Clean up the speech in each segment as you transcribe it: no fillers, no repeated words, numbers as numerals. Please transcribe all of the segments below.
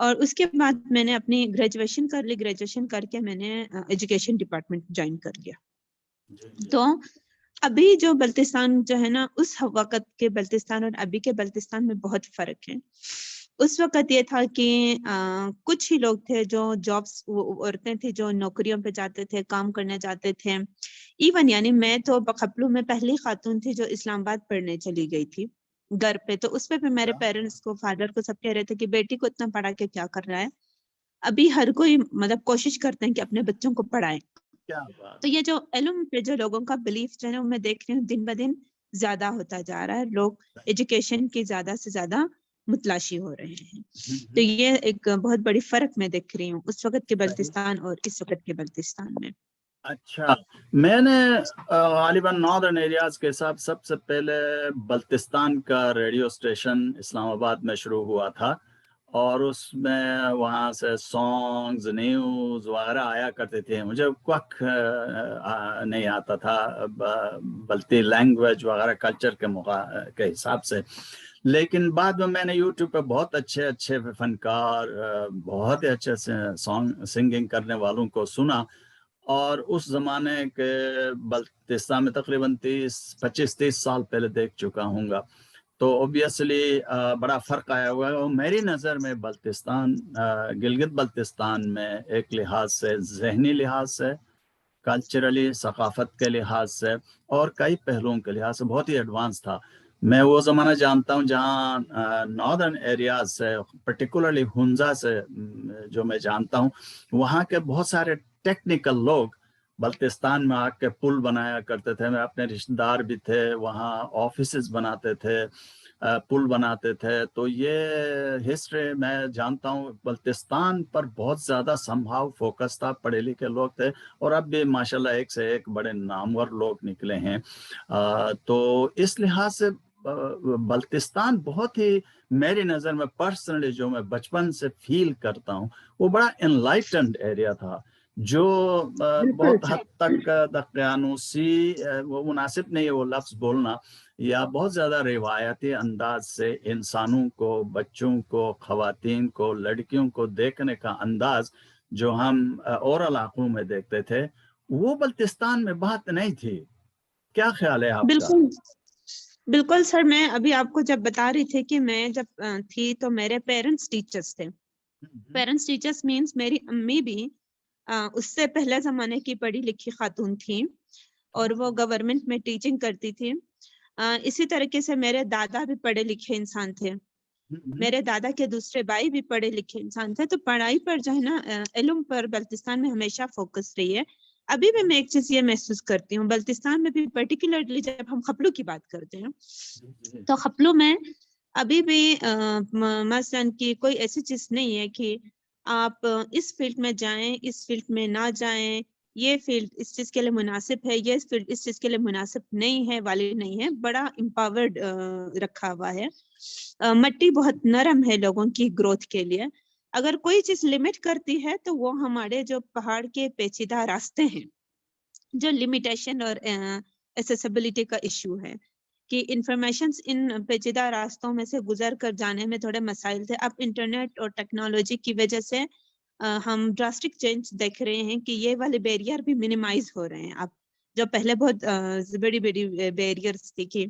اور اس کے بعد میں نے اپنی گریجویشن کر لی. گریجویشن کر کے میں نے ایجوکیشن ڈپارٹمنٹ جوائن کر لیا. تو ابھی جو بلتستان جو ہے نا, اس وقت کے بلتستان اور ابھی کے بلتستان میں بہت فرق ہے. اس وقت یہ تھا کہ کچھ ہی لوگ تھے جو جابس, عورتیں تھیں جو نوکریوں پہ جاتے تھے, کام کرنے جاتے تھے. ایون یعنی میں تو بخپلو میں پہلی خاتون تھی جو اسلام آباد پڑھنے چلی گئی تھی گھر پہ. تو اس پہ بھی میرے پیرنٹس کو, فادر کو سب کہہ رہے تھے کہ بیٹی کو اتنا پڑھا کے کیا کر رہا ہے. ابھی ہر کوئی مطلب کوشش کرتے ہیں کہ اپنے بچوں کو پڑھائیں. تو یہ جو علم پہ جو لوگوں کا بلیف جو ہے نا, میں دیکھ رہی ہوں دن بہ دن زیادہ ہوتا جا رہا ہے. لوگ ایجوکیشن کی زیادہ سے زیادہ متلاشی ہو رہے ہیں. تو یہ ایک بہت بڑی فرق میں دیکھ رہی ہوں اس وقت کے بلتستان اور اس وقت کے بلتستان میں. اچھا, میں نے غالباً ناردرن ایریاز کے حساب سب سے پہلے بلتستان کا ریڈیو اسٹیشن اسلام آباد میں شروع ہوا تھا, اور اس میں وہاں سے سانگز, نیوز وغیرہ آیا کرتے تھے. مجھے وقت نہیں آتا تھا بلتی لینگویج وغیرہ کلچر کے حساب سے. لیکن بعد میں نے یوٹیوب پہ بہت اچھے اچھے فنکار, بہت ہی اچھے سانگ سنگنگ کرنے والوں کو سنا. اور اس زمانے کے بلتستان میں تقریباً 25-30 سال پہلے دیکھ چکا ہوں گا. تو اوبیسلی بڑا فرق آیا ہوا ہے. اور میری نظر میں بلتستان, گلگت بلتستان میں ایک لحاظ سے, ذہنی لحاظ سے, کلچرلی ثقافت کے لحاظ سے, اور کئی پہلوؤں کے لحاظ سے بہت ہی ایڈوانس تھا. میں وہ زمانہ جانتا ہوں جہاں ناردرن ایریاز سے, پرٹیکولرلی ہنزا سے جو میں جانتا ہوں, وہاں کے بہت سارے ٹیکنیکل لوگ بلتستان میں آ کے پل بنایا کرتے تھے. میں اپنے رشتہ دار بھی تھے وہاں, آفیسز بناتے تھے, پل بناتے تھے. تو یہ ہسٹری میں جانتا ہوں. بلتستان پر بہت زیادہ سمبھاؤ فوکس تھا, پڑھے لکھے لوگ تھے, اور اب بھی ماشاءاللہ ایک سے ایک بڑے نامور لوگ نکلے ہیں. تو اس لحاظ سے بلتستان بہت ہی, میری نظر میں پرسنلی جو میں بچپن سے فیل کرتا ہوں, وہ بڑا انلائٹنڈ ایریا تھا, جو بہت حد تک دقیانوسی, وہ مناسب نہیں ہے وہ لفظ بولنا, یا بہت زیادہ روایتی انداز سے انسانوں کو, بچوں کو, خواتین کو, لڑکیوں کو دیکھنے کا انداز جو ہم اور علاقوں میں دیکھتے تھے, وہ بلتستان میں بات نہیں تھی. کیا خیال ہے آپ کا؟ بالکل بالکل سر, میں ابھی آپ کو جب بتا رہی تھی کہ میں جب تھی تو میرے پیرنٹس ٹیچرز تھے. پیرنٹس ٹیچرز مینس میری امی بھی اس سے پہلے زمانے کی پڑھی لکھی خاتون تھیں, اور وہ گورنمنٹ میں ٹیچنگ کرتی تھی. اسی طریقے سے میرے دادا بھی پڑھے لکھے انسان تھے, میرے دادا کے دوسرے بھائی بھی پڑھے لکھے انسان تھے. تو پڑھائی پر جو ہے نا, علم پر بلتستان میں ہمیشہ فوکس رہی ہے. ابھی بھی میں ایک چیز یہ محسوس کرتی ہوں, بلتستان میں بھی پرٹیکولرلی جب ہم خپلو کی بات کرتے ہیں تو خپلو میں ابھی بھی مثلاً کی کوئی ایسی چیز نہیں ہے کہ آپ اس فیلڈ میں جائیں, اس فیلڈ میں نہ جائیں, یہ فیلڈ اس چیز کے لیے مناسب ہے, یہ فیلڈ اس چیز کے لیے مناسب نہیں ہے والی نہیں ہے. بڑا امپاورڈ رکھا ہوا ہے. مٹی بہت نرم ہے لوگوں کی گروتھ کے لیے. اگر کوئی چیز لمٹ کرتی ہے تو وہ ہمارے جو پہاڑ کے پیچیدہ راستے ہیں, جو لمیٹیشن اور ایسیسیبلٹی کا ایشو ہے, کہ انفارمیشن ان پیچیدہ راستوں میں سے گزر کر جانے میں تھوڑے مسائل تھے. اب انٹرنیٹ اور ٹیکنالوجی کی وجہ سے ہم ڈراسٹک چینج دیکھ رہے ہیں کہ یہ والے بیریئر بھی منیمائز ہو رہے ہیں. اب جو پہلے بہت بڑی بڑی بیریئرز تھی, کہ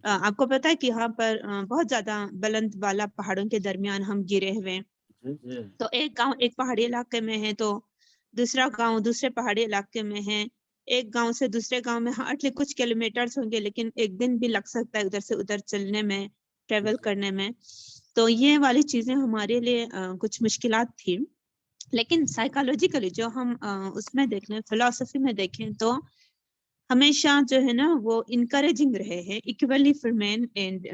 آپ کو پتا ہے کہ یہاں پر بہت زیادہ بلند والا پہاڑوں کے درمیان ہم گرے ہوئے ہیں. تو ایک گاؤں ایک پہاڑی علاقے میں ہے, تو دوسرا گاؤں دوسرے پہاڑی علاقے میں ہے. ایک گاؤں سے دوسرے گاؤں میں ہارڈلی کچھ کلومیٹرز ہوں گے, لیکن ایک دن بھی لگ سکتا ہے ادھر سے ادھر چلنے میں, ٹریول کرنے میں. تو یہ والی چیزیں ہمارے لیے کچھ مشکلات تھی. لیکن سائیکالوجیکلی جو ہم اس میں دیکھ لیں, فلسفی میں دیکھیں, تو ہمیشہ جو ہے نا وہ انکریجنگ رہے ہیں equally for men and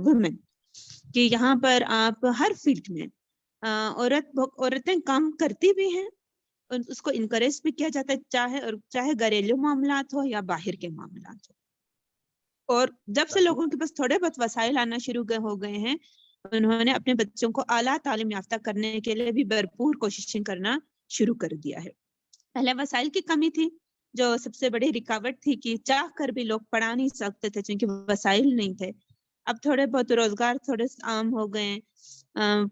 women, کہ یہاں پر آپ ہر فیلڈ میں عورتیں کام کرتی بھی ہیں, اور اس کو انکریج بھی کیا جاتا ہے, چاہے گھریلو معاملات ہو یا باہر کے معاملات ہو. اور جب سے لوگوں کے پاس تھوڑے بہت وسائل آنا شروع ہو گئے ہیں, انہوں نے اپنے بچوں کو اعلیٰ تعلیم یافتہ کرنے کے لیے بھی بھرپور کوششیں کرنا شروع کر دیا ہے. پہلے وسائل کی کمی تھی, جو سب سے بڑی رکاوٹ تھی, کہ چاہ کر بھی لوگ پڑھا نہیں سکتے تھے چونکہ وسائل نہیں تھے. اب تھوڑے بہت روزگار تھوڑے عام ہو گئے ہیں,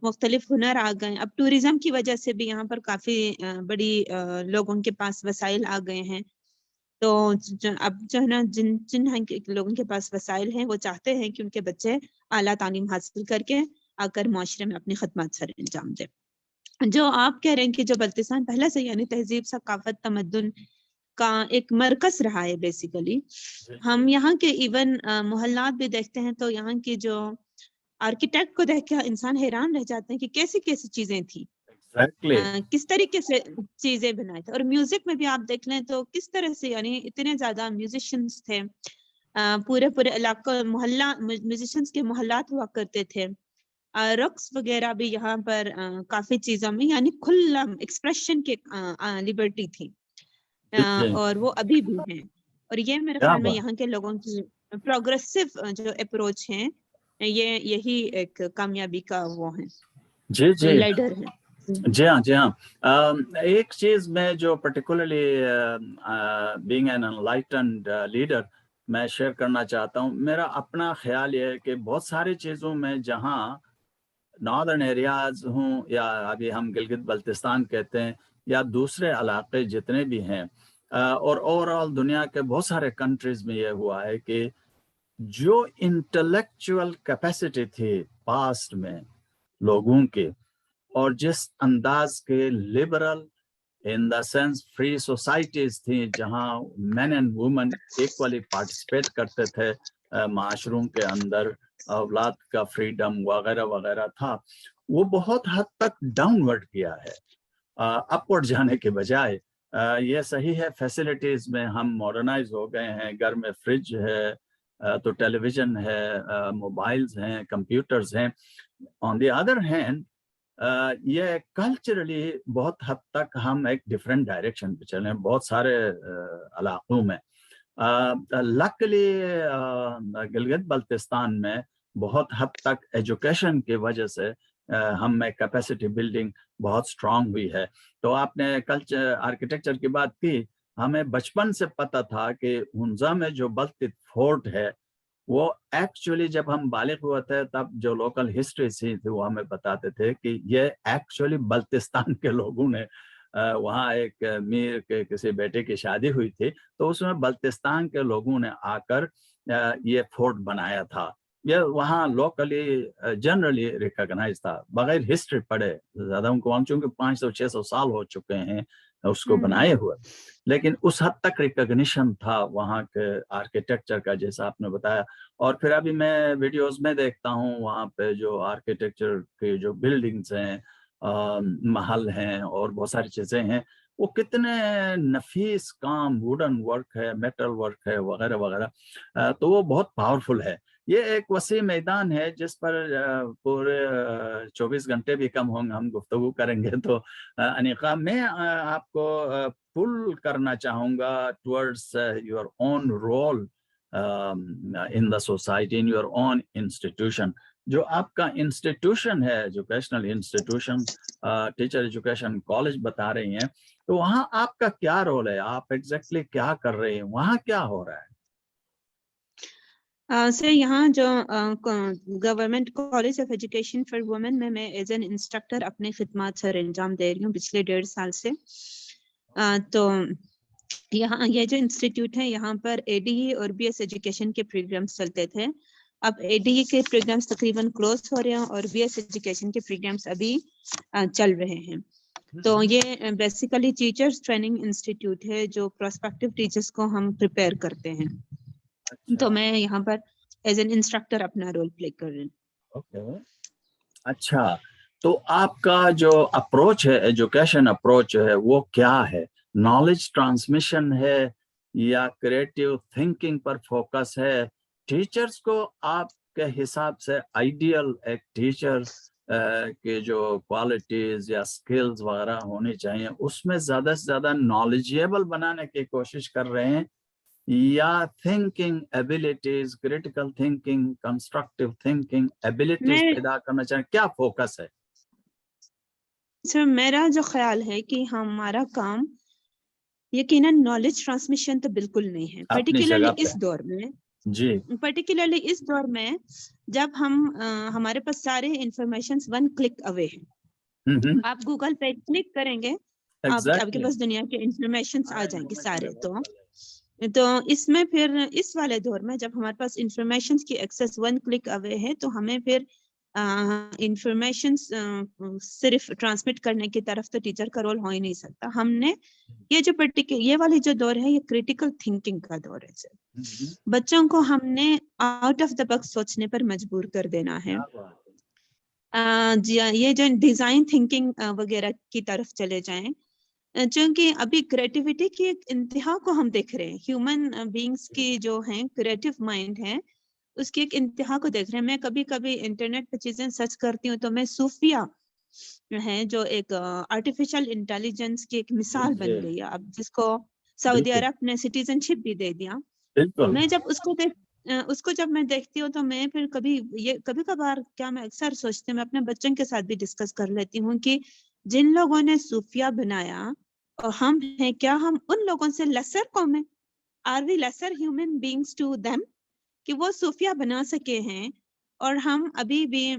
مختلف ہنر آ گئے. اب ٹوریزم کی وجہ سے بھی یہاں پر کافی بڑی لوگوں کے پاس وسائل آ گئے ہیں. تو اب جو ہے نا جن لوگوں کے پاس وسائل ہیں وہ چاہتے ہیں کہ ان کے بچے اعلیٰ تعلیم حاصل کر کے آ کر معاشرے میں اپنی خدمات سر انجام دیں. جو آپ کہہ رہے ہیں کہ جو بلتستان پہلے سے یعنی تہذیب, ثقافت, تمدن کا ایک مرکز رہا ہے بیسیکلی, ہم یہاں کے ایون محلات بھی دیکھتے ہیں تو یہاں کی جو آرکیٹیکٹ کو دیکھ کے انسان حیران رہ جاتے ہیں کہ کیسی کیسی چیزیں تھیں, کس طریقے سے چیزیں بنائے تھے. اور میوزک میں بھی آپ دیکھ لیں تو کس طرح سے یعنی اتنے زیادہ میوزیشنز تھے, پورے علاقہ محلہ میوزیشنز کے محلات ہوا کرتے تھے. رقص وغیرہ بھی یہاں پر کافی چیزوں میں یعنی کھلا ایکسپریشن کے لبرٹی تھی, اور وہ ابھی بھی ہیں. اور یہ میرے خیال میں یہاں کے لوگوں کی پروگریسو جو اپروچ ہیں, یہی ایک کامیابی کا وہ ہے, جی جی لیڈر ہے. جی ہاں جی ہاں. ایک چیز میں جو particularly being an enlightened leader میں شیئر کرنا چاہتا ہوں. میرا اپنا خیال یہ ہے کہ بہت ساری چیزوں میں جہاں ناردرن ایریاز ہوں یا ابھی ہم گلگت بلتستان کہتے ہیں یا دوسرے علاقے جتنے بھی ہیں, اور اوور آل دنیا کے بہت سارے کنٹریز میں یہ ہوا ہے کہ جو انٹلیکچوئل کیپیسٹی تھی پاسٹ میں لوگوں کے, اور جس انداز کے liberal in the sense free societies تھیں جہاں مین اینڈ وومن ایکولی پارٹیسپیٹ کرتے تھے معاشروں کے اندر, اولاد کا فریڈم وغیرہ وغیرہ تھا, وہ بہت حد تک ڈاؤن ورڈ کیا ہے اپورڈ جانے کے بجائے. یہ صحیح ہے فیسلٹیز میں ہم ماڈرنائز ہو گئے ہیں, گھر میں فریج ہے تو ٹیلی ویژن ہے, موبائلز ہیں, کمپیوٹرز ہیں. آن دی ادر ہینڈ یہ کلچرلی بہت حد تک ہم ایک ڈفرینٹ ڈائریکشن پہ چلے ہیں بہت سارے علاقوں میں. لکلی گلگت بلتستان میں بہت حد تک ایجوکیشن کی وجہ سے ہم میں کیپیسٹی بلڈنگ بہت اسٹرانگ ہوئی ہے. تو آپ نے کلچر آرکیٹیکچر کی بات کی, ہمیں بچپن سے پتہ تھا کہ ہنزا میں جو بلتت فورٹ ہے وہ ایکچولی جب ہم بالغ ہوئے تھے تب جو لوکل ہسٹری سی تھی وہ ہمیں بتاتے تھے کہ یہ ایکچولی بلتستان کے لوگوں نے وہاں ایک میر کے کسی بیٹے کی شادی ہوئی تھی تو اس میں بلتستان کے لوگوں نے آ کر یہ فورٹ بنایا تھا. یہ وہاں لوکلی جنرلی ریکگنائز تھا بغیر ہسٹری پڑھے. زیادہ ان کو چونکہ 500-600 سال ہو چکے ہیں اس کو بنائے ہوئے, لیکن اس حد تک ریکگنیشن تھا وہاں کے آرکیٹیکچر کا جیسا آپ نے بتایا. اور پھر ابھی میں ویڈیوز میں دیکھتا ہوں وہاں پہ جو آرکیٹیکچر کے جو بلڈنگز ہیں, محل ہیں اور بہت ساری چیزیں ہیں, وہ کتنے نفیس کام, ووڈن ورک ہے, میٹل ورک ہے وغیرہ وغیرہ. تو وہ بہت پاورفل ہے. یہ ایک وسیع میدان ہے جس پر پورے 24 گھنٹے بھی کم ہوں گے ہم گفتگو کریں گے. تو انیقا میں آپ کو پل کرنا چاہوں گا towards your own role in the society, in your own institution. جو آپ کا انسٹیٹیوشن ہے, educational institution, teacher education college بتا رہی ہیں, تو وہاں آپ کا کیا رول ہے, آپ ایگزیکٹلی کیا کر رہے ہیں, وہاں کیا ہو رہا ہے؟ سر یہاں جو government college of education for women میں ایز این انسٹرکٹر اپنے خدمات سر انجام دے رہی ہوں پچھلے 1.5 سال سے. تو یہاں یہ جو انسٹیٹیوٹ ہے یہاں پر ADE اور BS ایجوکیشن کے پروگرامز چلتے تھے. اب ADE کے پروگرامز تقریباً کلوز ہو رہے ہیں اور BS ایجوکیشن کے پروگرامز ابھی چل رہے ہیں. تو یہ بیسیکلی ٹیچرز ٹریننگ انسٹیٹیوٹ ہے جو پروسپیکٹیو ٹیچرز کو ہم پریپیئر کرتے ہیں. تو میں یہاں پر ایز این انسٹرکٹر اپنا رول پلے کر رہی ہوں. اچھا, تو آپ کا جو اپروچ ہے, ایجوکیشن اپروچ ہے, وہ کیا ہے؟ نالج ٹرانسمیشن ہے یا کریٹیو تھنکنگ پر فوکس ہے؟ ٹیچرز کو آپ کے حساب سے آئیڈیل ایک ٹیچر کے جو کوالٹیز یا سکلز وغیرہ ہونی چاہیے اس میں زیادہ سے زیادہ نالجیبل بنانے کی کوشش کر رہے ہیں یا thinking abilities, critical thinking, constructive thinking abilities پیدا کرنا چاہیں, کیا فوکس ہے؟ سر میرا جو خیال ہے کہ ہمارا کام یقیناً نالج ٹرانسمیشن تو بالکل نہیں ہے, پرٹیکولرلی اس دور میں. جی پرٹیکولرلی اس دور میں جب ہم ہمارے پاس سارے انفارمیشن 1 کلک اوے ہیں. آپ گوگل پہ کلک کریں گے آپ کے پاس دنیا کے انفارمیشن آ جائیں گے سارے. تو اس میں پھر اس والے دور میں جب ہمارے پاس انفارمیشن کی ایکسیس 1 کلک اوے ہے تو ہمیں پھر انفارمیشن صرف ٹرانسمٹ کرنے کی طرف تو ٹیچر کا رول ہو ہی نہیں سکتا. ہم نے یہ والی جو دور ہے یہ کریٹیکل تھنکنگ کا دور ہے سر. بچوں کو ہم نے آؤٹ آف دا باکس سوچنے پر مجبور کر دینا ہے. یہ جو ڈیزائن تھنکنگ وغیرہ کی طرف چلے جائیں چونکہ ابھی کریٹیوٹی کی ایک انتہا کو ہم دیکھ رہے ہیں. ہیومن بینگس کی جو ہیں کریٹو مائنڈ ہے اس کی ایک انتہا کو دیکھ رہے ہیں. میں کبھی کبھی انٹرنیٹ پہ چیزیں سرچ کرتی ہوں تو میں صوفیہ ہے جو ایک آرٹیفیشل انٹیلیجنس کی ایک مثال بن گئی ہے اب جس کو سعودی عرب نے سٹیزن شپ بھی دے دیا. میں جب اس کو جب میں دیکھتی ہوں تو میں پھر کبھی کبھار کیا میں اکثر سوچتی ہوں, میں اپنے بچوں کے ساتھ بھی ڈسکس کر لیتی ہوں کہ جن لوگوں نے صوفیہ بنایا اور ہم ہیں, کیا ہم ان لوگوں سے لیسر قوم ہیں؟ Are we lesser human beings to them کہ وہ صوفیہ بنا سکے ہیں اور ہم ابھی بھی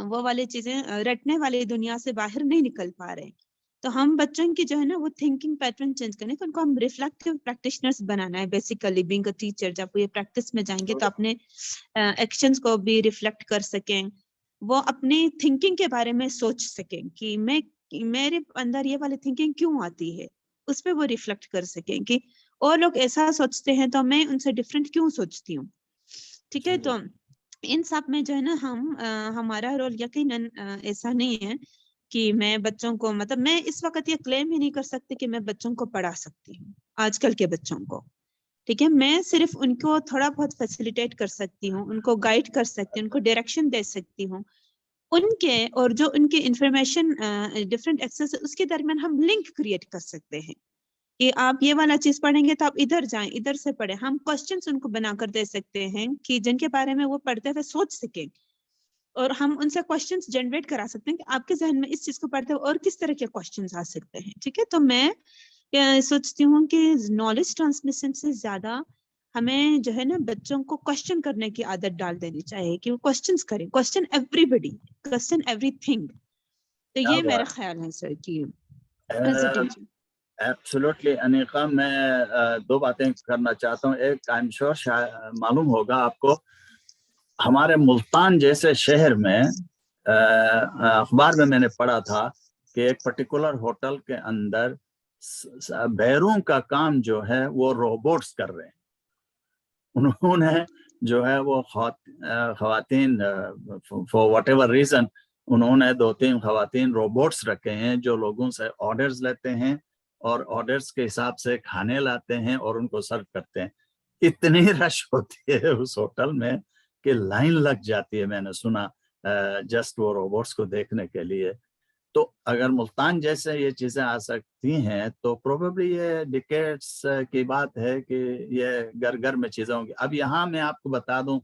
وہ والی چیزیں رٹنے والی دنیا سے باہر نہیں نکل پا رہے. تو ہم بچوں کی جو ہے نا وہ تھنکنگ پیٹرن چینج کرنے ان کو ہم ریفلیکٹیو پریکٹیشنرز بنانا ہے. بیسیکلی بینگ اے ٹیچر جب وہ یہ پریکٹس میں جائیں گے تو اپنے ایکشنز کو بھی ریفلیکٹ کر سکیں, وہ اپنی تھنکنگ کے بارے میں سوچ سکیں کہ میرے اندر یہ والی تھنکنگ کیوں آتی ہے, اس پہ وہ ریفلیکٹ کر سکیں کہ اور لوگ ایسا سوچتے ہیں تو میں ان سے ڈفرینٹ کیوں سوچتی ہوں. ٹھیک ہے, تو ان سب میں جو ہے نا ہمارا رول یقیناً ایسا نہیں ہے کہ میں بچوں کو مطلب میں اس وقت یہ کلیم ہی نہیں کر سکتی کہ میں بچوں کو پڑھا سکتی ہوں آج کل کے بچوں کو. ٹھیک ہے, میں صرف ان کو تھوڑا بہت فیسیلیٹیٹ کر سکتی ہوں, ان کو گائیڈ کر سکتی ہوں, ان کو ڈائریکشن دے سکتی ہوں. ان کے اور جو ان کی انفارمیشن ڈفرینٹ ایکسیس اس کے درمیان ہم لنک کریٹ کر سکتے ہیں کہ آپ یہ والا چیز پڑھیں گے تو آپ ادھر جائیں, ادھر سے پڑھیں. ہم کوسچنس ان کو بنا کر دے سکتے ہیں کہ جن کے بارے میں وہ پڑھتے ہوئے سوچ سکیں, اور ہم ان سے کوسچنس جنریٹ کرا سکتے ہیں کہ آپ کے ذہن میں اس چیز کو پڑھتے ہوئے اور کس طرح کے کوسچنس آ سکتے ہیں. ٹھیک ہے, تو میں سوچتی ہوں کہ نالج ٹرانسمیشن سے زیادہ ہمیں جو ہے نا بچوں کو کوسچن کرنے کی عادت ڈال دینی چاہیے کہ وہ کوسچنس کریں, کوسچن ایوری بڈی, کوسچن ایوری تھنگ. تو یہ میرا خیال ہے سر کہ ایبسولوٹلی انیقا, میں 2 باتیں کرنا چاہتا ہوں. ایک آئی ایم شیور معلوم ہوگا آپ کو, ہمارے ملتان جیسے شہر میں اخبار میں نے پڑھا تھا کہ ایک پرٹیکولر ہوٹل کے اندر بیرون کا کام جو ہے وہ روبوٹس کر رہے ہیں. انہوں نے جو ہے وہ خواتین فور واٹ ایور ریزن انہوں نے 2-3 خواتین روبوٹس رکھے ہیں جو لوگوں سے آرڈرز لیتے ہیں اور آرڈرز کے حساب سے کھانے لاتے ہیں اور ان کو سرو کرتے ہیں. اتنی رش ہوتی ہے اس ہوٹل میں کہ لائن لگ جاتی ہے, میں نے سنا, جسٹ وہ روبوٹس کو دیکھنے کے لیے. تو اگر ملتان جیسے یہ چیزیں آ سکتی ہیں تو پروبیبلی یہ ڈیکیڈس کی بات ہے کہ یہ گھر گھر میں چیزیں ہوں گی. اب یہاں میں آپ کو بتا دوں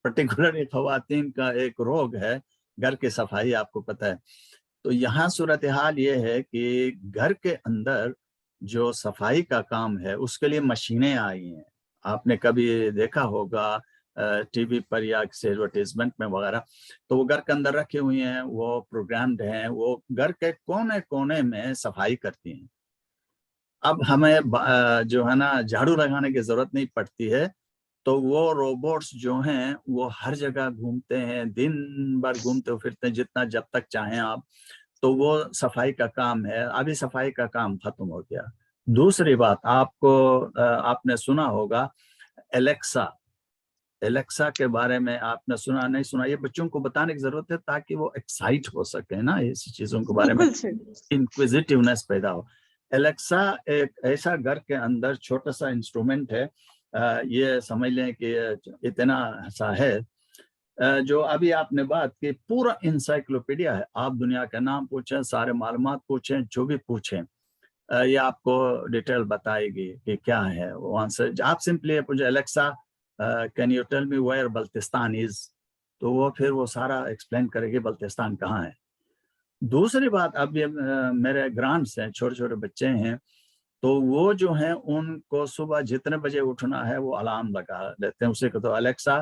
پرٹیکولرلی خواتین کا ایک روگ ہے گھر کی صفائی, آپ کو پتہ ہے. تو یہاں صورتحال یہ ہے کہ گھر کے اندر جو صفائی کا کام ہے اس کے لیے مشینیں آئی ہیں. آپ نے کبھی دیکھا ہوگا ٹی وی پر یا کسی ایڈورٹیزمنٹ میں وغیرہ, تو وہ گھر کے اندر رکھی ہوئی ہیں, وہ پروگرامڈ ہیں, وہ گھر کے کونے کونے میں صفائی کرتی ہیں. اب ہمیں جو ہے نا جھاڑو لگانے کی ضرورت نہیں پڑتی ہے, تو وہ روبوٹس جو ہیں وہ ہر جگہ گھومتے ہیں, دن بھر گھومتے پھرتے ہیں جتنا جب تک چاہیں آپ. تو وہ صفائی کا کام ہے. ابھی صفائی کا کام ختم ہو گیا. دوسری بات آپ نے سنا ہوگا الیکسا کے بارے میں آپ نے سنا نہیں سنا, یہ بچوں کو بتانے کی ضرورت ہے تاکہ وہ ایکسائٹ ہو سکے نا ایسی چیزوں کے بارے میں, انکویزیٹیونیس پیدا ہو. الیکسا ایک ایسا گھر کے اندر چھوٹا سا انسٹرومنٹ ہے, یہ سمجھ لیں کہ اتنا سا ہے جو ابھی آپ نے بات کی پورا انسائکلوپیڈیا ہے. آپ دنیا کا نام پوچھیں, سارے معلومات پوچھیں, جو بھی پوچھیں, یہ آپ کو ڈیٹیل بتائے گی کہ کیا ہے. وہاں سے آپ سمپلی پوچھیں Alexa can you tell me where Baltistan is, تو وہ پھر وہ سارا ایکسپلین کرے گی بلتستان کہاں ہے. دوسری بات, اب یہ میرے گرانڈس ہیں, چھوٹے چھوٹے بچے ہیں, تو وہ جو ہیں ان کو صبح جتنے بجے اٹھنا ہے وہ الارم لگا دیتے ہیں. اسے کہتے ہیں الیکسا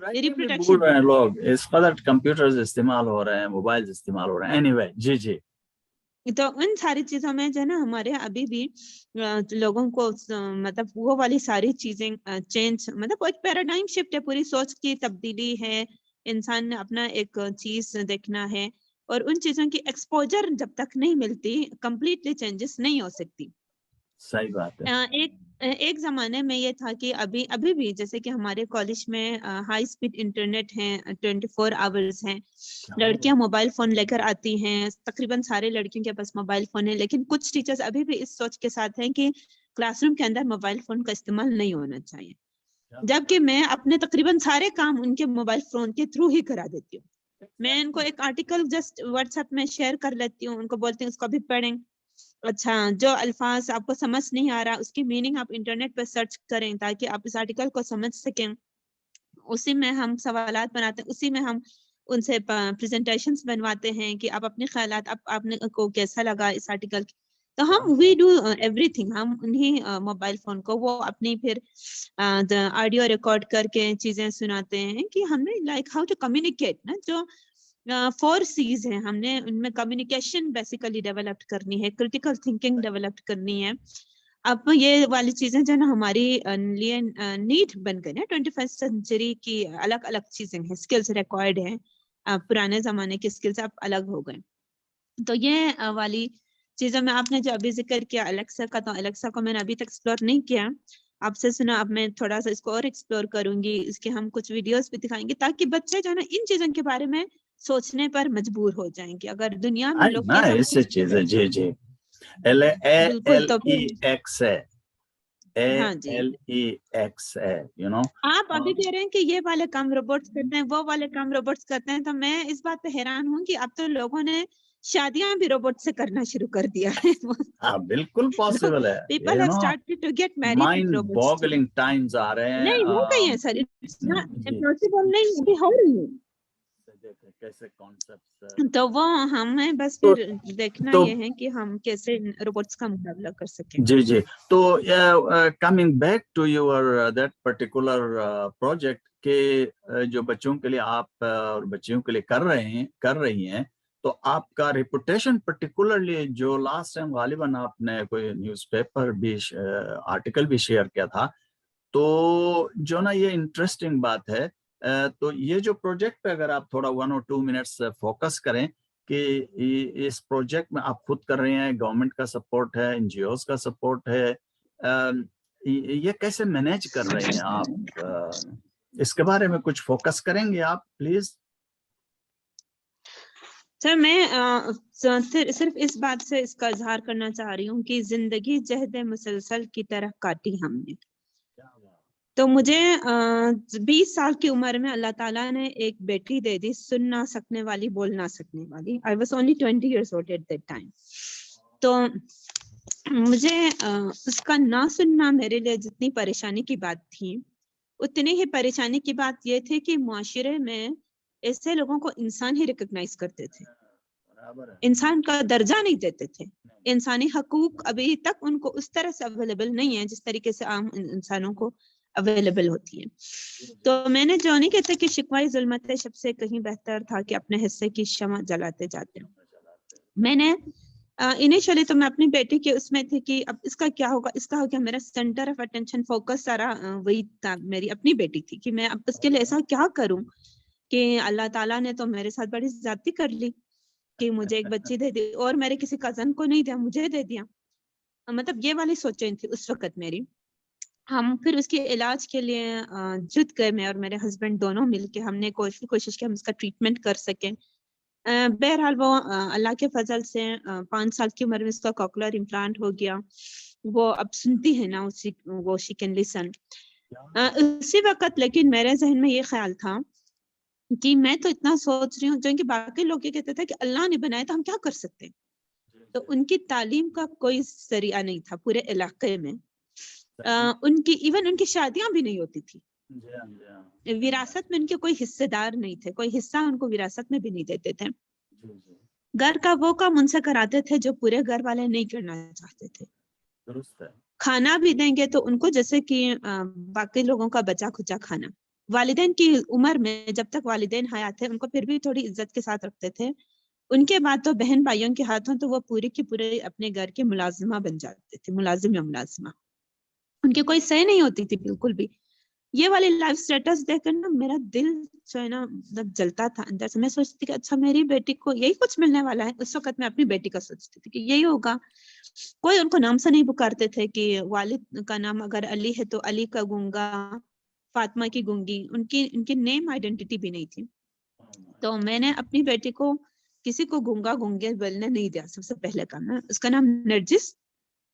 بول رہے ہیں لوگ اس قدر کمپیوٹرز استعمال ہو رہے ہیں, موبائل استعمال ہو رہے ہیں. اینی وے جی جی, تو ان ساری چیزوں میں جو ہے نا ہمارے ابھی بھی لوگوں کو مطلب وہ والی ساری چیزیں چینج, مطلب ایک پیراڈائم شفٹ ہے, پوری سوچ کی تبدیلی ہے. انسان نے اپنا ایک چیز دیکھنا ہے, اور ان چیزوں کی ایکسپوجر جب تک نہیں ملتی کمپلیٹلی چینجز نہیں ہو سکتی. صحیح بات ہے. ایک زمانے میں یہ تھا کہ ابھی بھی جیسے کہ ہمارے کالج میں ہائی اسپیڈ انٹرنیٹ ہیں, 24 آورز ہیں. لڑکیاں موبائل فون لے کر آتی ہیں, تقریباً سارے لڑکیوں کے پاس موبائل فون ہے, لیکن کچھ ٹیچرز ابھی بھی اس سوچ کے ساتھ ہیں کہ کلاس روم کے اندر موبائل فون کا استعمال نہیں ہونا چاہیے, جبکہ میں اپنے تقریباً سارے کام ان کے موبائل فون کے تھرو ہی کرا دیتی ہوں. میں ان کو ایک آرٹیکل جسٹ واٹس ایپ میں شیئر کر لیتی ہوں, ان کو بولتی ہوں اس کو بھی پڑھیں. اچھا, جو الفاظ آپ کو سمجھ نہیں آ رہا اس کی میننگ آپ انٹرنیٹ پہ سرچ کریں تاکہ آپ اس آرٹیکل کو سمجھ سکیں. اسی میں ہم سوالات بناتے ہیں, اسی میں ہم ان سے پریزنٹیشنز بنواتے ہیں کہ آپ اپنے خیالات آپ نے کو کیسا لگا اس آرٹیکل. تو ہم وی ڈو ایوری تھنگ. ہم انہیں موبائل فون کو وہ اپنی پھر آڈیو ریکارڈ کر کے چیزیں سناتے ہیں کہ ہم نے لائک ہاؤ ٹو کمیونیکیٹ نا, جو 4 C's ہیں, ہم نے ان میں کمیونیکیشن بیسیکلی ڈیولپ کرنی ہے, کرٹیکل تھنکنگ ڈیولپ کرنی ہے. اب یہ والی چیزیں جو ہے نا ہماری لیے نیڈ بن گئی ہیں. 21st سینچری کی الگ الگ چیزیں ہیں, اسکلز ریکوائرڈ ہیں, پرانے زمانے کے اسکلز اب الگ ہو گئے. تو یہ والی چیزوں میں آپ نے جو ابھی ذکر کیا الیکسا کا, تو الیکسا کو میں نے ابھی تک ایکسپلور نہیں کیا, آپ سے سنا. اب میں تھوڑا سا اس کو اور ایکسپلور کروں گی, اس کے ہم کچھ ویڈیوز بھی دکھائیں گے تاکہ بچے جو ہے نا ان چیزوں کے بارے میں سوچنے پر مجبور ہو جائیں گے. اگر دنیا میں لوگ یہ سب ایسے چیزیں جی جی بالکل, تو LEX ہے, ہاں جی, LEX ہے, آپ ابھی کہہ رہے ہیں کہ یہ والے کام روبوٹس کرتے ہیں, وہ والے کام روبوٹس کرتے ہیں, تو میں اس بات پہ حیران ہوں کہ اب تو لوگوں نے شادیاں بھی روبوٹ سے کرنا شروع کر دیا ہے. ہاں بالکل پاسبل ہے. People have started to get married with mind robots. Boggling times آ رہے ہیں. نہیں ہو گئی ہے سر, امپاسبل نہیں, ابھی ہو رہی ہے. کیسے کانسیپٹس, تو وہ ہمیں بس پھر دیکھنا یہ ہے کہ ہم کیسے روبوٹس کا مقابلہ کر سکیں. جی جی. تو coming back to your that particular project کہ جو بچوں کے لیے آپ اور بچیوں کے لیے کر رہی ہیں, تو آپ کا ریپوٹیشن پرٹیکولرلی جو لاسٹ ٹائم غالباً آپ نے کوئی نیوز پیپر بھی آرٹیکل بھی شیئر کیا تھا, تو جو نا یہ انٹرسٹنگ بات ہے. تو یہ جو پروجیکٹ پہ اگر آپ تھوڑا 1 or 2 منٹس فوکس کریں کہ اس پروجیکٹ میں آپ خود کر رہے ہیں, گورنمنٹ کا سپورٹ ہے, NGOs کا سپورٹ ہے, یہ کیسے مینیج کر رہے ہیں آپ, اس کے بارے میں کچھ فوکس کریں گے آپ پلیز؟ سر میں صرف اس بات سے اس کا اظہار کرنا چاہ رہی ہوں کہ زندگی جہد مسلسل کی طرح کاٹی ہم نے. تو مجھے 20 سال کی عمر میں اللہ تعالیٰ نے ایک بیٹی دے دی, سن نہ سکنے والی, بول نہ سکنے والی. I was only 20 years old at that time. تو مجھے اس کا نہ سننا میرے لیے جتنی پریشانی کی بات تھی, اتنی ہی پریشانی کی بات یہ تھی کہ معاشرے میں ایسے لوگوں کو انسان ہی ریکگنائز کرتے تھے, انسان کا درجہ نہیں دیتے تھے. انسانی حقوق ابھی تک ان کو اس طرح سے اویلیبل نہیں ہے جس طریقے سے عام انسانوں کو اویلیبل ہوتی ہے. تو میں نے جو نہیں کہتے کہ شکوائے ظلمت شب سے کہیں بہتر تھا کہ اپنے حصے کی شمع جلاتے جاتے. میں نے انیشلی تو میں اپنی بیٹی کے اس میں تھی کہ اب اس کا کیا ہوگا, اس کا ہو گیا. میرا سینٹر آف اٹینشن فوکس سارا وہی تھا, میری اپنی بیٹی تھی کہ میں اب اس کے لیے ایسا کیا کروں کہ اللہ تعالیٰ نے تو میرے ساتھ بڑی زیادتی کر لی کہ مجھے ایک بچی دے دی اور میرے کسی کزن کو نہیں دیا, مجھے دے دیا. مطلب یہ والی سوچیں تھی اس وقت میری. ہم پھر اس کے علاج کے لیے جد گئے, میں اور میرے ہسبینڈ دونوں مل کے ہم نے کوشش کی ہم اس کا ٹریٹمنٹ کر سکیں. بہرحال وہ اللہ کے فضل سے 5 سال کی عمر میں اس کا کوکولر امپلانٹ ہو گیا. وہ اب سنتی ہے نا, وہ شی کین لسن. اسی وقت لیکن میرے ذہن میں یہ خیال تھا کہ میں تو اتنا سوچ رہی ہوں, جو کہ باقی لوگ یہ کہتے تھے کہ اللہ نے بنایا تو ہم کیا کر سکتے ہیں. تو ان کی تعلیم کا کوئی ذریعہ نہیں تھا پورے علاقے میں. ان کی شادیاں بھی نہیں ہوتی تھی. وراثت میں ان کے کوئی حصے دار نہیں تھے, کوئی حصہ ان کو وراثت میں بھی نہیں دیتے تھے. گھر کا وہ کام ان سے کراتے تھے جو پورے گھر والے نہیں کرنا چاہتے تھے. کھانا بھی دیں گے تو ان کو جیسے کہ باقی لوگوں کا بچا کھچا کھانا, والدین کی عمر میں جب تک والدین حیات تھے ان کو پھر بھی تھوڑی عزت کے ساتھ رکھتے تھے. ان کے بعد تو بہن بھائیوں کے ہاتھوں تو وہ پورے کی پورے اپنے گھر کے ملازمہ بن جاتے تھے, ملازم یا ملازمہ. ان کی کوئی صحیح نہیں ہوتی تھی بالکل بھی. یہ والی لائف سٹیٹس دیکھ کر نا میرا دل جو ہے نا مطلب جلتا تھا اندر سے. میں سوچتی تھی کہ اچھا میری بیٹی کو یہی کچھ ملنے والا ہے. اس وقت میں اپنی بیٹی کا سوچتی تھی کہ یہی ہوگا. کوئی ان کو نام سے نہیں پکارتے تھے کہ والد کا نام اگر علی ہے تو علی کا گونگا, فاطمہ کی گونگی. ان کی نیم آئیڈینٹی بھی نہیں تھی. تو میں نے اپنی بیٹی کو کسی کو گونگا گونگے بولنے نہیں دیا. سب سے پہلے کام نا اس کا نام نرجس,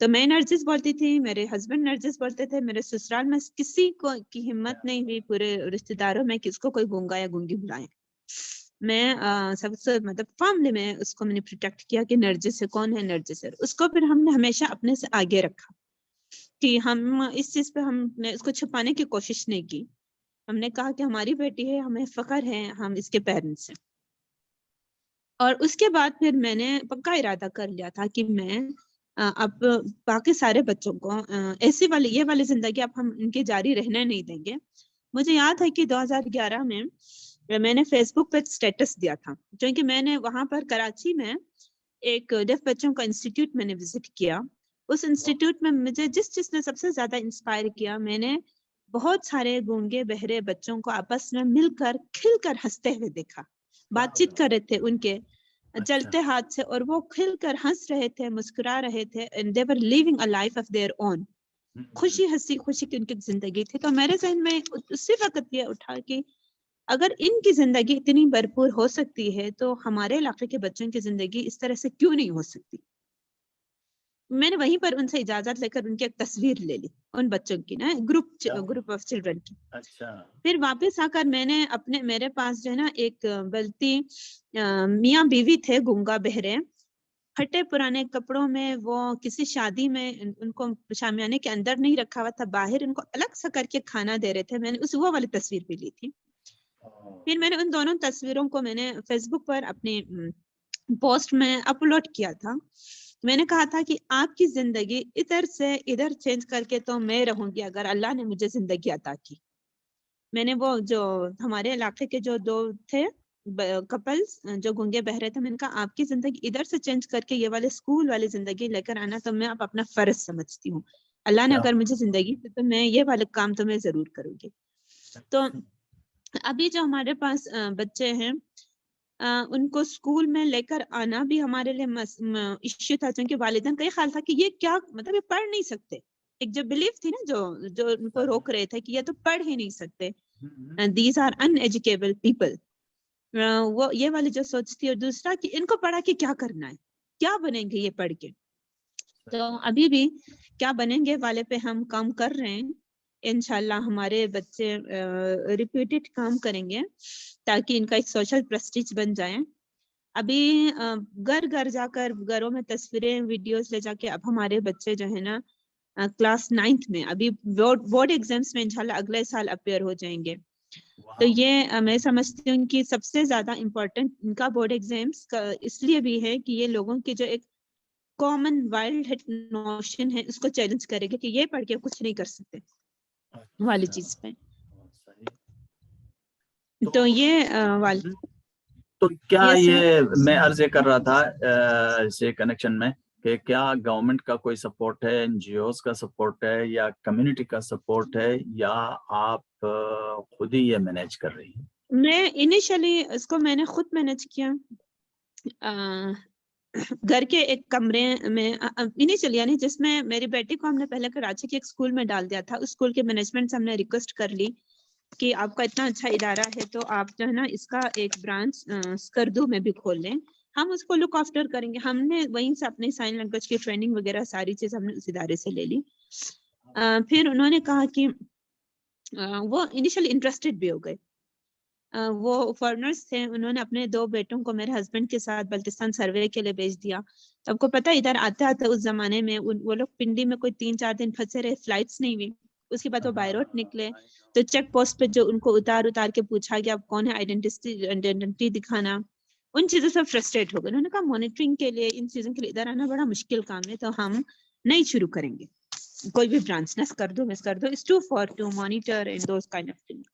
تو میں نرجس بولتی تھی, میرے ہسبینڈ نرجس بولتے تھے. میرے سسرال میں کسی کو کی ہمت نہیں ہوئی پورے رشتہ داروں میں کس کو کوئی گونگا یا گونگی بلائے. میں سب سے مطلب فیملی میں اس کو میں نے پروٹیکٹ کیا کہ نرجس ہے, کون ہے نرجس ہے. اس کو پھر ہم نے ہمیشہ اپنے سے آگے رکھا کہ ہم اس چیز پہ ہم نے اس کو چھپانے کی کوشش نہیں کی. ہم نے کہا کہ ہماری بیٹی ہے, ہمیں فخر ہے, ہم اس کے پیرنٹس ہیں. اور اس کے بعد پھر میں نے پکا ارادہ کر لیا تھا کہ میں اب باقی سارے بچوں کو ایسی والی یہ والی زندگی اب ہم ان کی جاری رہنے نہیں دیں گے. مجھے یاد ہے کہ 2011 میں نے فیس بک پہ اسٹیٹس دیا تھا, کیونکہ میں نے وہاں پر کراچی میں ایک ڈیف بچوں کا انسٹیٹیوٹ میں نے وزٹ کیا. اس انسٹیٹیوٹ میں مجھے جس چیز نے سب سے زیادہ انسپائر کیا, میں نے بہت سارے گونگے بہرے بچوں کو آپس میں مل کر کھل کر ہنستے ہوئے دیکھا. بات چیت کر رہے تھے ان کے چلتے ہاتھ سے, اور وہ کھل کر ہنس رہے تھے, مسکرا رہے تھے. and they were living a life of their own. خوشی ہنسی خوشی کی ان کی زندگی تھی. تو میرے ذہن میں اسی وقت یہ اٹھا کہ اگر ان کی زندگی اتنی بھرپور ہو سکتی ہے تو ہمارے علاقے کے بچوں کی زندگی اس طرح سے کیوں نہیں ہو سکتی. میں نے وہیں پر ان سے اجازت لے کر ان کی ایک تصویر لے لی, ان بچوں کی نا گروپ آف چلڈرن کی. پھر واپس آ کر میں نے میرے پاس جو ہے نا ایک بلتی میاں بیوی تھے گونگا بہرے, پھٹے پرانے کپڑوں میں, وہ کسی شادی میں ان کو شامیانے کے اندر نہیں رکھا ہوا تھا, باہر ان کو الگ سا کر کے کھانا دے رہے تھے. میں نے وہ والی تصویر بھی لی تھی. پھر میں نے ان دونوں تصویروں کو میں نے فیس بک پر اپنی پوسٹ میں اپلوڈ کیا تھا. میں نے کہا تھا کہ آپ کی زندگی ادھر سے ادھر چینج کر کے تو میں رہوں گی اگر اللہ نے مجھے زندگی عطا کی. میں نے وہ جو ہمارے علاقے کے جو 2 تھے کپلز جو گونگے بہرے تھے, میں نے کہا آپ کی زندگی ادھر سے چینج کر کے یہ والے اسکول والی زندگی لے کر آنا تو میں اب اپنا فرض سمجھتی ہوں. اللہ نے اگر مجھے زندگی دی تو میں یہ والے کام تو میں ضرور کروں گی. تو ابھی جو ہمارے پاس بچے ہیں ان کو اسکول میں لے کر آنا بھی ہمارے لیے ایشو تھا, کیونکہ والدین کا یہ خیال تھا کہ یہ کیا مطلب یہ پڑھ نہیں سکتے. ایک جو بلیف تھی نا جو ان کو روک رہے تھے کہ یہ تو پڑھ ہی نہیں سکتے, دیز آر ان ایجوکیبل پیپل. وہ یہ والی جو سوچ تھی. اور دوسرا کہ ان کو پڑھا کے کیا کرنا ہے, کیا بنیں گے یہ پڑھ کے. تو ابھی بھی کیا بنیں گے والے پہ ہم کام کر رہے ہیں. انشاءاللہ ہمارے بچے ریپیٹڈ کام کریں گے تاکہ ان کا ایک سوشل پریسٹیج بن جائے. ابھی گھر گھر جا کر گھروں میں تصویریں ویڈیوز لے جا کے اب ہمارے بچے جو ہے نا کلاس 9th میں ابھی بورڈ ایگزامس میں انشاءاللہ اگلے سال اپیئر ہو جائیں گے. تو یہ میں سمجھتی ہوں کہ سب سے زیادہ امپورٹنٹ ان کا بورڈ ایگزامس کا اس لیے بھی ہے کہ یہ لوگوں کی جو ایک کامن وائلڈ ہیڈ نوشن ہے اس کو چیلنج کرے گا کہ یہ پڑھ کے کچھ نہیں کر سکتے والی چیز پہ. تو یہ تو کیا یہ میں عرض کر رہا تھا اسے کنیکشن میں کہ کیا گورنمنٹ کا کوئی سپورٹ ہے, این جی اوز کا سپورٹ ہے, یا کمیونٹی کا سپورٹ ہے, یا آپ خود ہی یہ مینیج کر رہی ہیں؟ میں انیشلی اس کو میں نے خود مینیج کیا. گھر کے ایک کمرے میں انیشلی یعنی جس میں میری بیٹی کو ہم نے پہلے کراچی کے ایک اسکول میں ڈال دیا تھا. اس اسکول کے مینجمنٹ سے ہم نے ریکویسٹ کر لی کہ آپ کا اتنا اچھا ادارہ ہے تو آپ جو ہے نا اس کا ایک برانچ اسکردو میں بھی کھول لیں, ہم اس کو لک آفٹر کریں گے. ہم نے وہیں سے اپنی سائن لینگویج کی ٹریننگ وغیرہ ساری چیز ہم نے اس ادارے سے لے لی. پھر انہوں نے کہا کہ وہ انیشلی انٹرسٹڈ بھی ہو گئے. وہ فارنرز تھے, انہوں نے اپنے 2 بیٹوں کو میرے ہسبینڈ کے ساتھ بلتستان سروے کے لیے بھیج دیا. تو آپ کو پتہ ادھر آتے آتے اس زمانے میں وہ لوگ پنڈی میں کوئی 3-4 دن پھنسے رہے, فلائٹس نہیں ہوئی. اس کے بعد وہ بائی روڈ نکلے تو چیک پوسٹ پہ جو ان کو اتار کے پوچھا کہ آپ کون ہے, آئیڈینٹی دکھانا. ان چیزوں سے فرسٹریٹ ہو گئے. انہوں نے کہا مانیٹرنگ کے لیے ان چیزوں کے لیے ادھر آنا بڑا مشکل کام ہے, تو ہم نہیں شروع کریں گے کوئی بھی برانچ. نہ کر دو, مس کر دو, it's too far to monitor and those kind of things.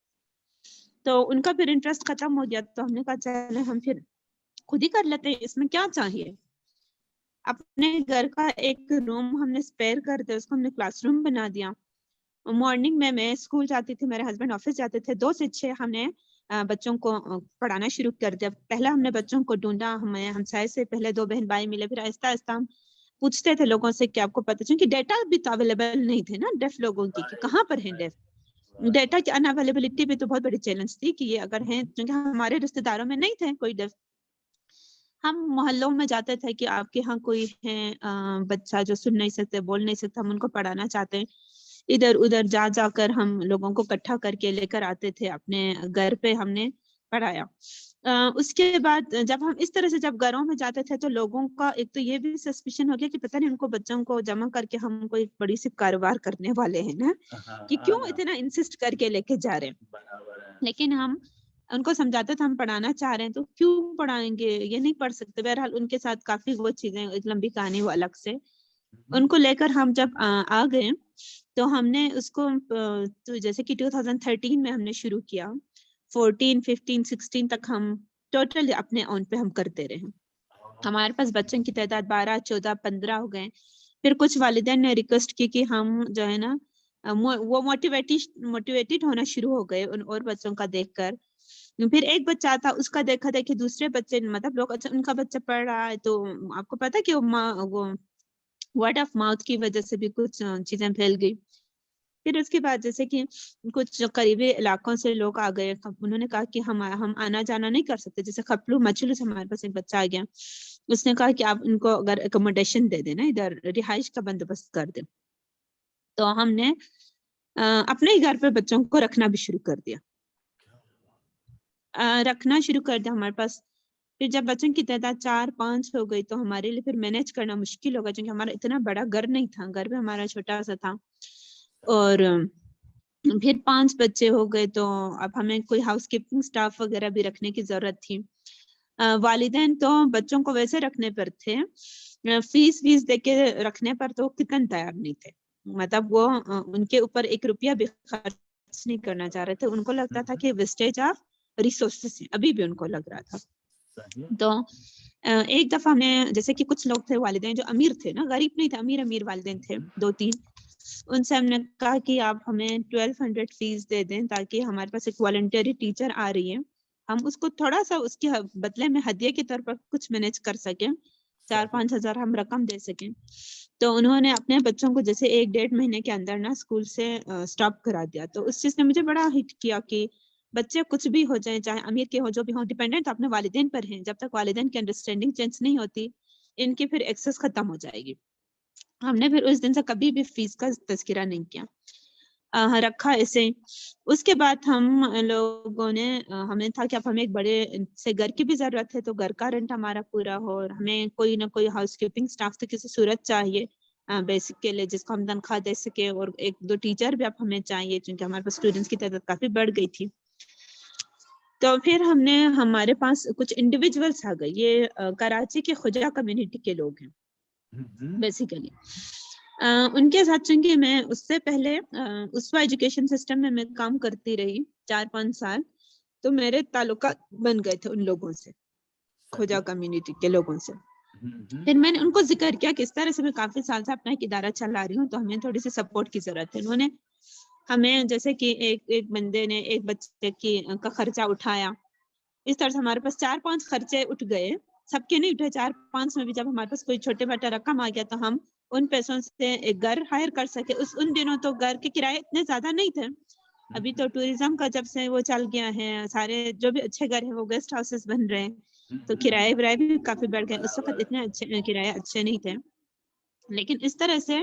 تو ان کا پھر انٹرسٹ ختم ہو گیا، تو ہم نے کہا چلے ہم پھر خود ہی کر لیتے ہیں، اس میں کیا چاہیے. اپنے گھر کا ایک روم ہم نے اسپیئر کر دیا، اس کو ہم نے کلاس روم بنا دیا. مارننگ میں اسکول جاتی تھی، میرے ہسبینڈ آفس جاتے تھے، 2 سے 6 ہم نے بچوں کو پڑھانا شروع کر دیا. پہلا ہم نے بچوں کو ڈھونڈا، ہمیں ہمسائے سے پہلے 2 بہن بھائی ملے، پھر آہستہ آہستہ ہم پوچھتے تھے لوگوں سے کہ آپ کو پتہ، چونکہ ڈیٹا بھی تو اویلیبل نہیں تھے نا ڈیف لوگوں کی کہ کہاں پر ہیں ڈیف. ڈیٹا کی ان اویلیبلٹی بھی تو بہت بڑی چیلنج تھی کہ یہ اگر ہیں، کیونکہ ہمارے رشتے داروں میں نہیں تھے کوئی ڈیف. ہم محلوں میں جاتے تھے کہ آپ کے ہاں کوئی ہے بچہ جو سن نہیں سکتے، بول نہیں سکتا، ہم ان کو پڑھانا چاہتے ہیں. ادھر ادھر جا کر ہم لوگوں کو اکٹھا کر کے لے کر آتے تھے، اپنے گھر پہ ہم نے پڑھایا. اس کے بعد جب ہم اس طرح سے جب گھروں میں جاتے تھے تو لوگوں کا ایک تو یہ بھی سسپیشن ہو گیا کہ پتہ نہیں ان کو بچوں کو جمع کر کے ہم کوئی بڑی سی کاروبار کرنے والے ہیں نا، کہ کیوں اتنا انسسٹ کر کے لے کے جا رہے ہیں. لیکن ہم ان کو سمجھاتے تھے ہم پڑھانا چاہ رہے ہیں تو کیوں پڑھائیں گے، یہ نہیں پڑھ سکتے. بہرحال ان کے ساتھ کافی وہ چیزیں، ایک لمبی کہانی وہ الگ سے. ان کو لے کر ہم جب آ گئے تو ہم نے اس کو تو جیسے کہ 2013 میں ہم نے شروع کیا، 14 15 16 تک ہم ٹوٹل اپنے اون پہ ہم کرتے رہے. ہمارے پاس بچوں کی تعداد 12 14 15 ہو گئے. پھر کچھ والدین نے ریکویسٹ کی کہ ہم جو ہے نا وہ موٹیویٹڈ ہونا شروع ہو گئے ان اور بچوں کا دیکھ کر. پھر ایک بچہ تھا، اس کا دیکھا دیکھی دوسرے بچے، مطلب لوگ اچھا ان کا بچہ پڑھ رہا ہے تو آپ کو پتا کہ وہ ورڈ آف ماؤتھ کی وجہ سے بھی کچھ چیزیں پھیل گئی. پھر اس کے بعد جیسے کہ کچھ قریبی علاقوں سے لوگ آ گئے، انہوں نے کہا کہ ہم آنا جانا نہیں کر سکتے. جیسے خپلو مچلو سے ہمارے پاس ایک بچہ آ گیا، اس نے کہا کہ آپ ان کو اگر اکوموڈیشن دے دیں نا، ادھر رہائش کا بندوبست کر دیں. تو ہم نے اپنے ہی گھر پہ بچوں کو رکھنا بھی شروع کر دیا. ہمارے پاس پھر جب بچوں کی تعداد 4-5 ہو گئی تو ہمارے لیے پھر مینیج کرنا مشکل ہوگا، کیونکہ ہمارا اتنا بڑا گھر نہیں تھا، گھر بھی ہمارا چھوٹا سا تھا. اور پھر 5 بچے ہو گئے تو اب ہمیں کوئی ہاؤس کیپنگ سٹاف وغیرہ بھی رکھنے کی ضرورت تھی. والدین تو بچوں کو ویسے رکھنے پر تھے، فیس دے کے رکھنے پر تو کتنا تیار نہیں تھے. مطلب وہ ان کے اوپر 1 روپیہ بھی خرچ نہیں کرنا چاہ رہے تھے. ان کو لگتا تھا کہ ویسٹیج آف ریسورسز ہیں، ابھی بھی ان کو لگ رہا تھا. تو ایک دفعہ ہم نے، جیسے کہ کچھ لوگ تھے والدین جو امیر تھے نا، غریب نہیں تھے، امیر والدین تھے 2-3، ان سے ہم نے کہا کہ آپ ہمیں 1200 فیس دے دیں تاکہ ہمارے پاس ایک والنٹری ٹیچر آ رہی ہے، ہم اس کو تھوڑا سا اس کے بدلے میں ہدیے کے طور پر کچھ مینیج کر سکیں، 4-5 ہزار ہم رقم دے سکیں. تو انہوں نے اپنے بچوں کو جیسے 1-1.5 مہینے کے اندر نا اسکول سے اسٹاپ کرا دیا. تو اس چیز نے مجھے بڑا ہٹ کیا کہ بچے کچھ بھی ہو جائیں، چاہے امیر کے ہو جو بھی ہوں، ڈیپینڈنٹ اپنے والدین پر ہیں. جب تک والدین کی انڈرسٹینڈنگ چینج نہیں ہوتی، ان کی پھر ایکسس ختم ہو جائے گی. ہم نے پھر اس دن سے کبھی بھی فیس کا تذکرہ نہیں کیا، رکھا اسے. اس کے بعد ہم لوگوں نے ہمیں تھا کہ اب ہمیں ایک بڑے سے گھر کی بھی ضرورت ہے، تو گھر کا رینٹ ہمارا پورا ہو، اور ہمیں کوئی نہ کوئی ہاؤس کیپنگ سٹاف تو کسی صورت چاہیے بیسک کے لیے، جس کو ہم تنخواہ دے سکے. اور 1-2 ٹیچر بھی اب ہمیں چاہیے کیونکہ ہمارے پاس اسٹوڈنٹس کی تعداد کافی بڑھ گئی تھی. تو پھر ہمارے پاس کچھ انڈیویجولس آ گئے. یہ کراچی کے خجرہ کمیونٹی کے لوگ ہیں بیسیکلی. ان کے ساتھ چونکہ میں اس سے پہلے اسوا ایجوکیشن سسٹم میں کام کرتی رہی 4-5 سال، تو میرے تعلقات بن گئے تھے ان لوگوں سے، خجرہ کمیونٹی کے لوگوں سے. پھر میں نے ان کو ذکر کیا کہ اس طرح سے میں کافی سال سے اپنا ایک ادارہ چلا رہی ہوں، تو ہمیں تھوڑی سی سپورٹ کی ضرورت ہے. انہوں نے ہمیں جیسے کہ ایک بندے نے ایک بچے کا خرچہ اٹھایا. اس طرح سے ہمارے پاس 4-5 خرچے اٹھ گئے. سب کے نہیں اٹھے، 4-5 میں بھی جب ہمارے پاس کوئی چھوٹے بڑا رقم آ گیا تو ہم ان پیسوں سے ایک گھر ہائر کر سکے. ان دنوں تو گھر کے کرائے اتنے زیادہ نہیں تھے. ابھی تو ٹوریزم کا جب سے وہ چل گیا ہے، سارے جو بھی اچھے گھر ہیں وہ گیسٹ ہاؤسز بن رہے ہیں، تو کرائے بھی کافی بڑھ گئے. اس وقت اتنے اچھے کرائے اچھے نہیں تھے، لیکن اس طرح سے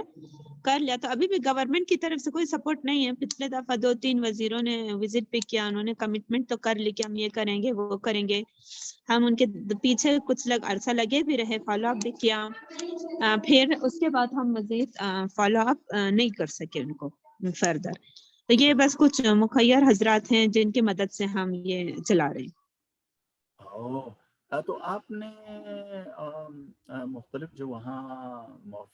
کر لیا. تو ابھی بھی گورنمنٹ کی طرف سے کوئی سپورٹ نہیں ہے. پچھلے دفعہ 2-3 وزیروں نے وزٹ پہ کیا، انہوں نے کمٹمنٹ تو کر لی کہ ہم یہ کریں گے وہ کریں گے. ہم ان کے پیچھے کچھ عرصہ لگے بھی رہے، فالو اپ بھی کیا. پھر اس کے بعد ہم مزید فالو اپ نہیں کر سکے ان کو فردر. تو یہ بس کچھ مخیر حضرات ہیں جن کی مدد سے ہم یہ چلا رہے ہیں. تو آپ نے مختلف جو وہاں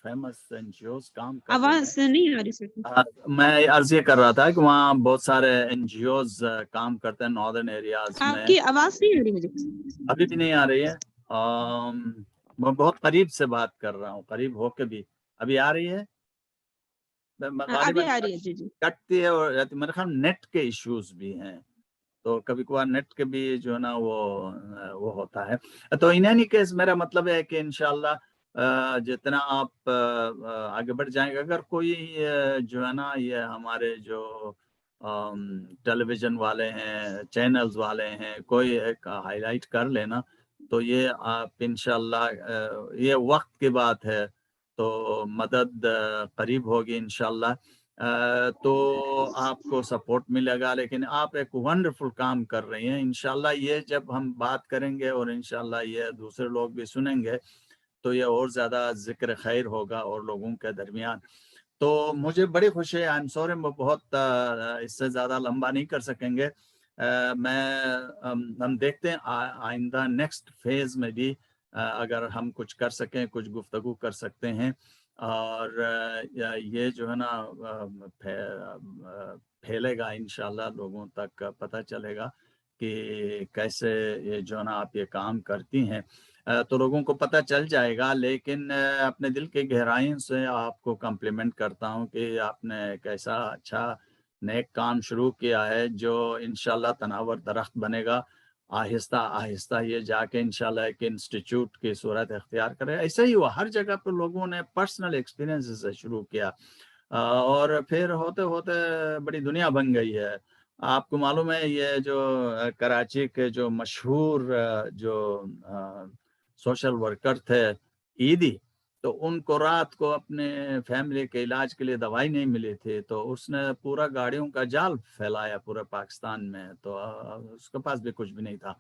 فیمس NGOs کام کر رہے آواز نہیں آ رہی سر. میں عرض یہ کر رہا تھا کہ وہاں بہت سارے NGOs کام کرتے ہیں ناردرن ایریاز آپ میں. کی آواز نہیں آ رہی مجھے. ابھی بھی نہیں آ رہی ہے؟ میں بہت قریب سے بات کر رہا ہوں, قریب ہو کے بھی. ابھی آ رہی ہے؟ ابھی آ رہی ہے. جی جی. کٹتی ہے اور میرے خیال نیٹ کے ایشوز بھی ہیں, تو کبھی کبھار نیٹ کے بھی جو ہے نا وہ ہوتا ہے. تو ان اینی کیس میرا مطلب ہے کہ انشاءاللہ جتنا آپ آگے بڑھ جائیں گے, اگر کوئی جو ہے نا یہ ہمارے جو ٹیلی ویژن والے ہیں, چینلز والے ہیں, کوئی ایک ہائی لائٹ کر لینا, تو یہ آپ انشاءاللہ یہ وقت کی بات ہے, تو مدد قریب ہوگی انشاءاللہ. تو آپ کو سپورٹ ملے گا. لیکن آپ ایک ونڈرفل کام کر رہی ہیں. انشاءاللہ یہ جب ہم بات کریں گے اور انشاءاللہ یہ دوسرے لوگ بھی سنیں گے تو یہ اور زیادہ ذکر خیر ہوگا اور لوگوں کے درمیان. تو مجھے بڑی خوشی ہے. I'm sorry میں بہت اس سے زیادہ لمبا نہیں کر سکیں گے. ہم دیکھتے ہیں آئندہ نیکسٹ فیز میں بھی اگر ہم کچھ کر سکیں, کچھ گفتگو کر سکتے ہیں, اور یہ جو ہے نا پھیلے گا انشاءاللہ, لوگوں تک پتہ چلے گا کہ کیسے یہ جو ہے نا آپ یہ کام کرتی ہیں, تو لوگوں کو پتہ چل جائے گا. لیکن اپنے دل کے گہرائیوں سے آپ کو کمپلیمنٹ کرتا ہوں کہ آپ نے ایک ایسا اچھا نیک کام شروع کیا ہے جو انشاءاللہ تناور درخت بنے گا. آہستہ آہستہ یہ جا کے انشاءاللہ ایک انسٹیٹیوٹ کی صورت اختیار کرے. ایسا ہی ہوا, ہر جگہ پہ لوگوں نے پرسنل ایکسپیرینس سے شروع کیا, اور پھر ہوتے ہوتے بڑی دنیا بن گئی ہے. آپ کو معلوم ہے یہ جو کراچی کے جو مشہور جو سوشل ورکر تھے عیدی, تو ان کو رات کو اپنے فیملی کے علاج کے لیے دوائی نہیں ملی تھی, تو اس نے پورا گاڑیوں کا جال پھیلایا پورے پاکستان میں. تو اس کے پاس بھی کچھ بھی نہیں تھا.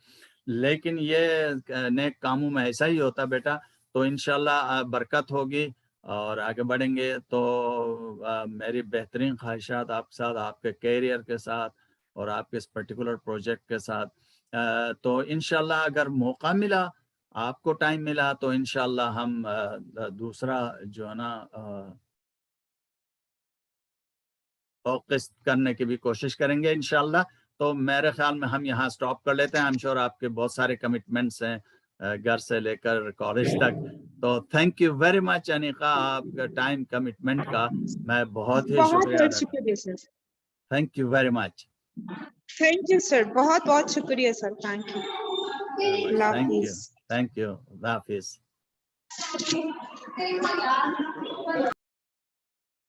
لیکن یہ نیک کاموں میں ایسا ہی ہوتا بیٹا. تو انشاءاللہ برکت ہوگی اور آگے بڑھیں گے. تو میری بہترین خواہشات آپ کے ساتھ, آپ کے کیریئر کے ساتھ اور آپ کے اس پرٹیکولر پروجیکٹ کے ساتھ. تو انشاءاللہ اگر موقع ملا, آپ کو ٹائم ملا, تو انشاءاللہ ہم دوسرا جو ہے نا قسط کرنے کی بھی کوشش کریں گے انشاءاللہ. تو میرے خیال میں ہم یہاں سٹاپ کر لیتے ہیں. I'm sure آپ کے بہت سارے کمٹمنٹس ہیں گھر سے لے کر کالج تک. تو تھینک یو ویری مچ انیقا, آپ کا ٹائم کمٹمنٹ کا میں بہت ہی شکریہ ادا کرتا ہوں. Sir. Thank you very much. Thank you sir, بہت بہت شکریہ سر. Thank you. اللہ تھینک یو, حافظ. Thank you. اللہ حافظ.